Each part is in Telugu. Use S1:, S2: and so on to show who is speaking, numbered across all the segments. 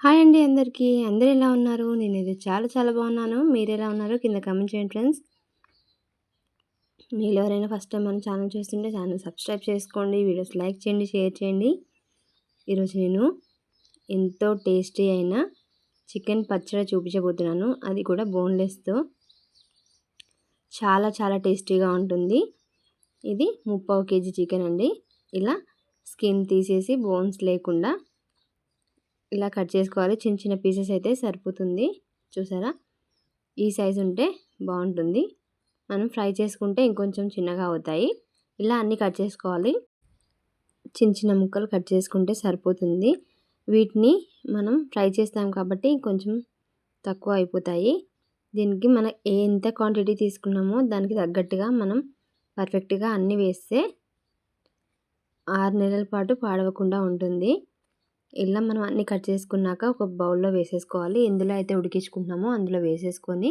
S1: హాయ్ అండి అందరికీ. అందరూ ఎలా ఉన్నారు? నేనైతే చాలా చాలా బాగున్నాను. మీరెలా ఉన్నారో కింద కామెంట్ చేయండి ఫ్రెండ్స్. మీలో ఎవరైనా ఫస్ట్ టైం మన ఛానల్ చూస్తుంటే ఛానల్ సబ్స్క్రైబ్ చేసుకోండి. వీడియోస్ లైక్ చేయండి, షేర్ చేయండి. ఈరోజు నేను ఎంతో టేస్టీ అయిన చికెన్ పచ్చడి చూపించబోతున్నాను. అది కూడా బోన్లెస్తో. చాలా చాలా టేస్టీగా ఉంటుంది. ఇది 3/4 కేజీ చికెన్ అండి. ఇలా స్కిన్ తీసేసి బోన్స్ లేకుండా ఇలా కట్ చేసుకోవాలి. చిన్న చిన్న పీసెస్ అయితే సరిపోతుంది. చూసారా, ఈ సైజు ఉంటే బాగుంటుంది. మనం ఫ్రై చేసుకుంటే ఇంకొంచెం చిన్నగా అవుతాయి. ఇలా అన్నీ కట్ చేసుకోవాలి. చిన్న చిన్న ముక్కలు కట్ చేసుకుంటే సరిపోతుంది. వీటిని మనం ఫ్రై చేస్తాం కాబట్టి కొంచెం తక్కువ అయిపోతాయి. దీనికి మనం ఎంత క్వాంటిటీ తీసుకున్నామో దానికి తగ్గట్టుగా మనం పర్ఫెక్ట్గా అన్నీ వేస్తే 6 నెలల పాటు పాడవకుండా ఉంటుంది. ఇలా మనం అన్నీ కట్ చేసుకున్నాక ఒక బౌల్లో వేసేసుకోవాలి. ఎందులో అయితే ఉడికించుకుంటున్నామో అందులో వేసేసుకొని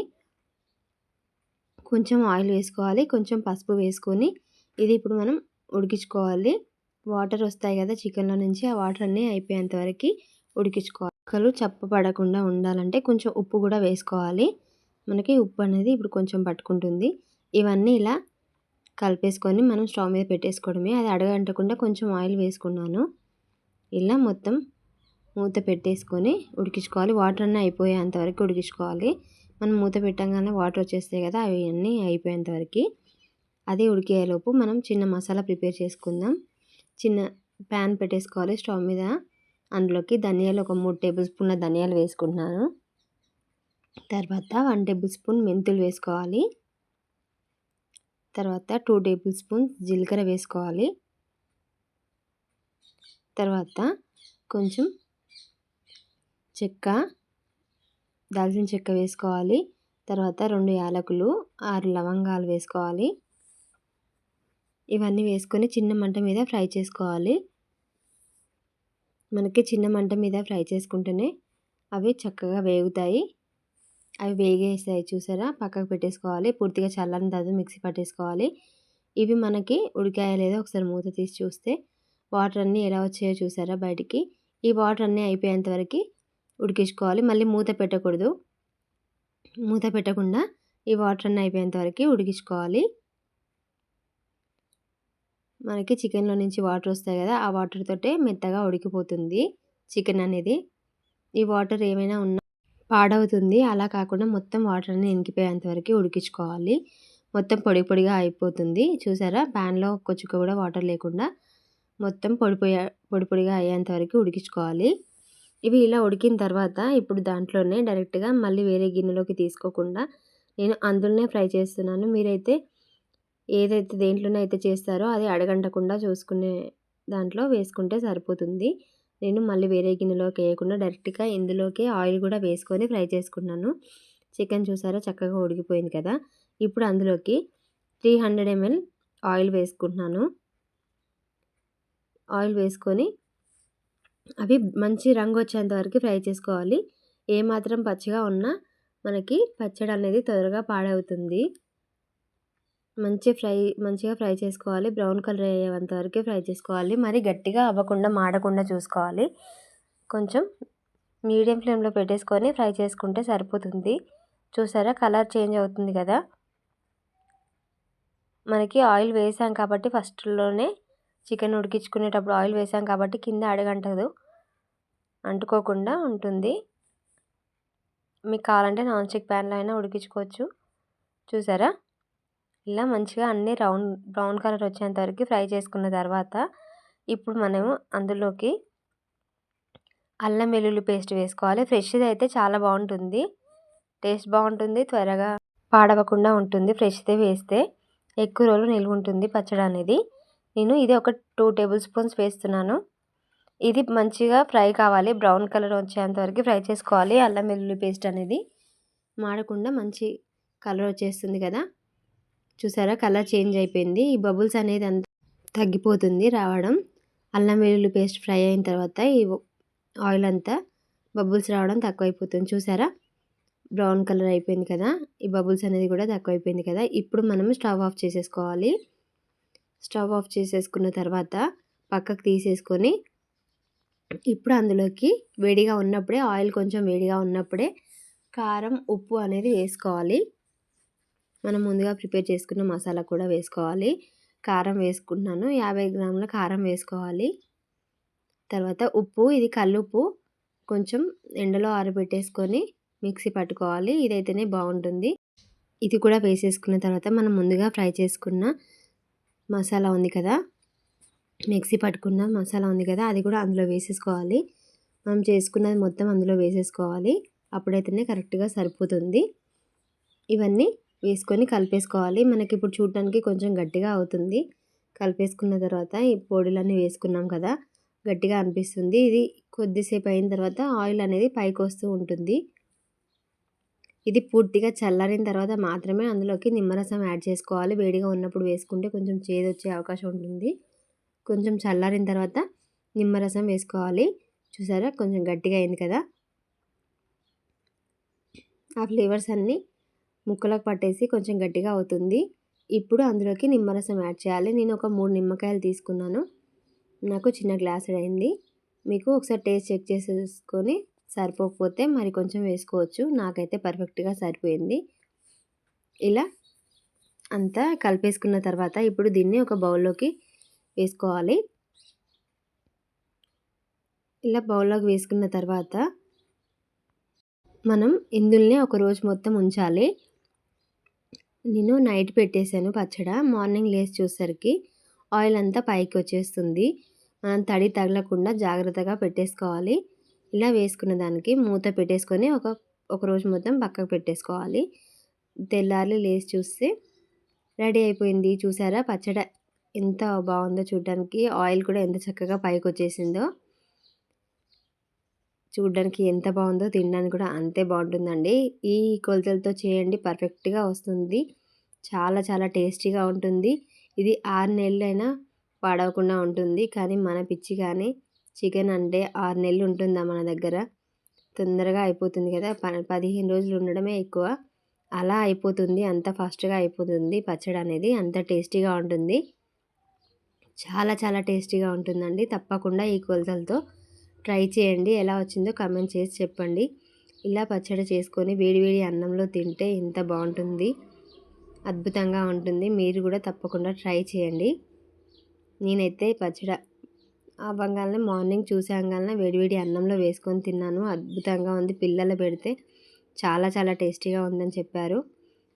S1: కొంచెం ఆయిల్ వేసుకోవాలి, కొంచెం పసుపు వేసుకొని ఇది ఇప్పుడు మనం ఉడికించుకోవాలి. వాటర్ వస్తాయి కదా చికెన్లో నుంచి, ఆ వాటర్ అన్నీ అయిపోయేంత వరకు ఉడికించుకోవాలి. ముక్కలు చప్పపడకుండా ఉండాలంటే కొంచెం ఉప్పు కూడా వేసుకోవాలి. మనకి ఉప్పు అనేది ఇప్పుడు కొంచెం పట్టుకుంటుంది. ఇవన్నీ ఇలా కలిపేసుకొని మనం స్టవ్ మీద పెట్టేసుకోవడమే. అది అడగంటకుండా కొంచెం ఆయిల్ వేసుకున్నాను. ఇలా మొత్తం మూత పెట్టేసుకొని ఉడికించుకోవాలి. వాటర్ అన్నీ అయిపోయేంత వరకు ఉడికించుకోవాలి. మనం మూత పెట్టంగానే వాటర్ వచ్చేస్తాయి కదా, అవి అన్నీ అయిపోయేంత వరకు. అది ఉడికేలోపు మనం చిన్న మసాలా ప్రిపేర్ చేసుకుందాం. చిన్న ప్యాన్ పెట్టేసుకోవాలి స్టవ్ మీద. అందులోకి ధనియాలు ఒక 3 టేబుల్ స్పూన్ల ధనియాలు వేసుకుంటున్నాను. తర్వాత 1 టేబుల్ స్పూన్ మెంతులు వేసుకోవాలి. తర్వాత 2 టేబుల్ స్పూన్స్ జీలకర్ర వేసుకోవాలి. తర్వాత కొంచెం చెక్క, దాల్చిన చెక్క వేసుకోవాలి. తర్వాత 2 యాలకులు, 6 లవంగాలు వేసుకోవాలి. ఇవన్నీ వేసుకొని చిన్న మంట మీద ఫ్రై చేసుకోవాలి. మనకి చిన్న మంట మీద ఫ్రై చేసుకుంటేనే అవి చక్కగా వేగుతాయి. అవి వేగేసాయి చూసారా, పక్కకు పెట్టేసుకోవాలి. పూర్తిగా చల్లారిన తర్వాత మిక్సీ పట్టేసుకోవాలి. ఇవి మనకి ఉడికాయో లేదో ఒకసారి మూత తీసి చూస్తే వాటర్ అన్నీ ఎలా వచ్చాయో చూసారా బయటికి. ఈ వాటర్ అన్నీ అయిపోయేంత వరకు ఉడికించుకోవాలి. మళ్ళీ మూత పెట్టకూడదు. మూత పెట్టకుండా ఈ వాటర్ అన్నీ అయిపోయేంత వరకు ఉడికించుకోవాలి. మనకి చికెన్లో నుంచి వాటర్ వస్తాయి కదా, ఆ వాటర్ తోటే మెత్తగా ఉడికిపోతుంది చికెన్ అనేది. ఈ వాటర్ ఏమైనా ఉన్నా పాడవుతుంది. అలా కాకుండా మొత్తం వాటర్ అన్నీ ఇంకిపోయేంత వరకు ఉడికించుకోవాలి. మొత్తం పొడి పొడిగా అయిపోతుంది చూసారా. ప్యాన్లో ఒక్క చుక్క కూడా వాటర్ లేకుండా మొత్తం పొడి పొడిగా అయ్యేంత వరకు ఉడికించుకోవాలి. ఇవి ఇలా ఉడికిన తర్వాత ఇప్పుడు దాంట్లోనే డైరెక్ట్గా మళ్ళీ వేరే గిన్నెలోకి తీసుకోకుండా నేను అందులోనే ఫ్రై చేస్తున్నాను. మీరైతే ఏదైతే దేంట్లోనే అయితే చేస్తారో అది అడగంటకుండా చూసుకునే దాంట్లో వేసుకుంటే సరిపోతుంది. నేను మళ్ళీ వేరే గిన్నెలోకి వేయకుండా డైరెక్ట్గా ఇందులోకి ఆయిల్ కూడా వేసుకొని ఫ్రై చేసుకున్నాను. చికెన్ చూసారా చక్కగా ఉడికిపోయింది కదా. ఇప్పుడు అందులోకి 300 ml ఆయిల్ వేసుకుంటున్నాను. ఆయిల్ వేసుకొని అవి మంచి రంగు వచ్చేంత వరకు ఫ్రై చేసుకోవాలి. ఏమాత్రం పచ్చిగా ఉన్నా మనకి పచ్చడి అనేది త్వరగా పాడవుతుంది. మంచిగా ఫ్రై చేసుకోవాలి. బ్రౌన్ కలర్ అయ్యేంత వరకు ఫ్రై చేసుకోవాలి. మరి గట్టిగా అవ్వకుండా మాడకుండా చూసుకోవాలి. కొంచెం మీడియం ఫ్లేమ్లో పెట్టేసుకొని ఫ్రై చేసుకుంటే సరిపోతుంది. చూసారా కలర్ చేంజ్ అవుతుంది కదా. మనకి ఆయిల్ వేసాం కాబట్టి ఫస్ట్లోనే చికెన్ ఉడికించుకునేటప్పుడు ఆయిల్ వేసాం కాబట్టి కింద అడగంటదు, అంటుకోకుండా ఉంటుంది. మీకు కావాలంటే నాన్ స్టిక్ ప్యాన్లో అయినా ఉడికించుకోవచ్చు. చూసారా ఇలా మంచిగా అన్నీ బ్రౌన్ కలర్ వచ్చేంత వరకు ఫ్రై చేసుకున్న తర్వాత ఇప్పుడు మనము అందులోకి అల్లం వెల్లుల్లి పేస్ట్ వేసుకోవాలి. ఫ్రెష్ది అయితే చాలా బాగుంటుంది, టేస్ట్ బాగుంటుంది, త్వరగా పాడవకుండా ఉంటుంది. ఫ్రెష్దే వేస్తే ఎక్కువ రోజులు నిల్వ ఉంటుంది పచ్చడి అనేది. నేను ఇది ఒక 2 టేబుల్ స్పూన్స్ వేస్తున్నాను. ఇది మంచిగా ఫ్రై కావాలి. బ్రౌన్ కలర్ వచ్చేంత వరకు ఫ్రై చేసుకోవాలి. అల్లం వెల్లుల్లి పేస్ట్ అనేది మాడకుండా మంచి కలర్ వచ్చేస్తుంది కదా. చూసారా కలర్ చేంజ్ అయిపోయింది. ఈ బబుల్స్ అనేది అంతా తగ్గిపోతుంది రావడం. అల్లం వెల్లుల్లి పేస్ట్ ఫ్రై అయిన తర్వాత ఈ ఆయిల్ అంతా బబుల్స్ రావడం తక్కువైపోతుంది. చూసారా బ్రౌన్ కలర్ అయిపోయింది కదా. ఈ బబుల్స్ అనేది కూడా తక్కువైపోయింది కదా. ఇప్పుడు మనం స్టవ్ ఆఫ్ చేసేసుకోవాలి. స్టవ్ ఆఫ్ చేసేసుకున్న తర్వాత పక్కకు తీసేసుకొని ఇప్పుడు అందులోకి వేడిగా ఉన్నప్పుడే ఆయిల్ కొంచెం వేడిగా ఉన్నప్పుడే కారం, ఉప్పు అనేది వేసుకోవాలి. మనం ముందుగా ప్రిపేర్ చేసుకున్న మసాలా కూడా వేసుకోవాలి. కారం వేసుకుంటున్నాను. 50 గ్రాముల కారం వేసుకోవాలి. తర్వాత ఉప్పు, ఇది కల్లుప్పు కొంచెం ఎండలో ఆరబెట్టేసుకొని మిక్సీ పట్టుకోవాలి. ఇదైతేనే బాగుంటుంది. ఇది కూడా వేసేసుకున్న తర్వాత మనం ముందుగా ఫ్రై చేసుకున్న మసాలా ఉంది కదా, మిక్సీ పట్టుకున్న మసాలా ఉంది కదా, అది కూడా అందులో వేసేసుకోవాలి. మనం చేసుకున్నది మొత్తం అందులో వేసేసుకోవాలి. అప్పుడైతేనే కరెక్ట్గా సరిపోతుంది. ఇవన్నీ వేసుకొని కలిపేసుకోవాలి. మనకి ఇప్పుడు చూడటానికి కొంచెం గట్టిగా అవుతుంది. కలిపేసుకున్న తర్వాత ఈ పొడులన్నీ వేసుకున్నాం కదా, గట్టిగా అనిపిస్తుంది. ఇది కొద్దిసేపు అయిన తర్వాత ఆయిల్ అనేది పైకి వస్తూ ఉంటుంది. ఇది పూర్తిగా చల్లారిన తర్వాత మాత్రమే అందులోకి నిమ్మరసం యాడ్ చేసుకోవాలి. వేడిగా ఉన్నప్పుడు వేసుకుంటే కొంచెం చేదొచ్చే అవకాశం ఉంటుంది. కొంచెం చల్లారిన తర్వాత నిమ్మరసం వేసుకోవాలి. చూసారా కొంచెం గట్టిగా అయింది కదా. ఆ ఫ్లేవర్స్ అన్నీ ముక్కలకు పట్టేసి కొంచెం గట్టిగా అవుతుంది. ఇప్పుడు అందులోకి నిమ్మరసం యాడ్ చేయాలి. నేను ఒక 3 నిమ్మకాయలు తీసుకున్నాను. నాకు చిన్న గ్లాస్ అయింది. మీకు ఒకసారి టేస్ట్ చెక్ చేసేసుకొని సరిపోకపోతే మరి కొంచెం వేసుకోవచ్చు. నాకైతే పర్ఫెక్ట్గా సరిపోయింది. ఇలా అంతా కలిపేసుకున్న తర్వాత ఇప్పుడు దీన్ని ఒక బౌల్లోకి వేసుకోవాలి. ఇలా బౌల్లోకి వేసుకున్న తర్వాత మనం ఇందులోనే ఒక రోజు మొత్తం ఉంచాలి. నేను నైట్ పెట్టేశాను పచ్చడి. మార్నింగ్ లేచి చూసేసరికి ఆయిల్ అంతా పైకి వచ్చేస్తుంది. మనం తడి తగలకుండా జాగ్రత్తగా పెట్టేసుకోవాలి. ఇలా వేసుకున్న దానికి మూత పెట్టేసుకొని ఒక రోజు మొత్తం పక్కకు పెట్టేసుకోవాలి. తెల్లారి లేచి చూస్తే రెడీ అయిపోయింది. చూసారా పచ్చడి ఎంత బాగుందో చూడడానికి. ఆయిల్ కూడా ఎంత చక్కగా పైకి వచ్చేసిందో. చూడడానికి ఎంత బాగుందో తినడానికి కూడా అంతే బాగుంటుందండి. ఈ కొలతలతో చేయండి, పర్ఫెక్ట్గా వస్తుంది. చాలా చాలా టేస్టీగా ఉంటుంది. ఇది 6 నెలలైనా పాడవకుండా ఉంటుంది. కానీ మన పిచ్చి కానీ చికెన్ అంటే 6 నెలలు ఉంటుందా మన దగ్గర? తొందరగా అయిపోతుంది కదా. 15 రోజులు ఉండడమే ఎక్కువ. అలా అయిపోతుంది. అంత ఫాస్ట్గా అయిపోతుంది పచ్చడి అనేది. అంత టేస్టీగా ఉంటుంది. చాలా చాలా టేస్టీగా ఉంటుందండి. తప్పకుండా ఈ కొలతలతో ట్రై చేయండి. ఎలా వచ్చిందో కామెంట్ చేసి చెప్పండి. ఇలా పచ్చడి చేసుకొని వేడివేడి అన్నంలో తింటే ఎంత బాగుంటుంది, అద్భుతంగా ఉంటుంది. మీరు కూడా తప్పకుండా ట్రై చేయండి. నేనైతే పచ్చడి అవ్వగానే మార్నింగ్ చూసాగానే వేడివేడి అన్నంలో వేసుకొని తిన్నాను. అద్భుతంగా ఉంది. పిల్లలు పెడితే చాలా చాలా టేస్టీగా ఉందని చెప్పారు.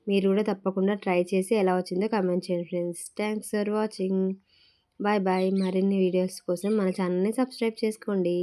S1: మీరు కూడా తప్పకుండా ట్రై చేసి ఎలా వచ్చిందో కామెంట్ చేయండి friends. Thanks for watching. Bye bye. మరిన్ని వీడియోస్ కోసం మన ఛానల్ని సబ్స్క్రైబ్ చేసుకోండి.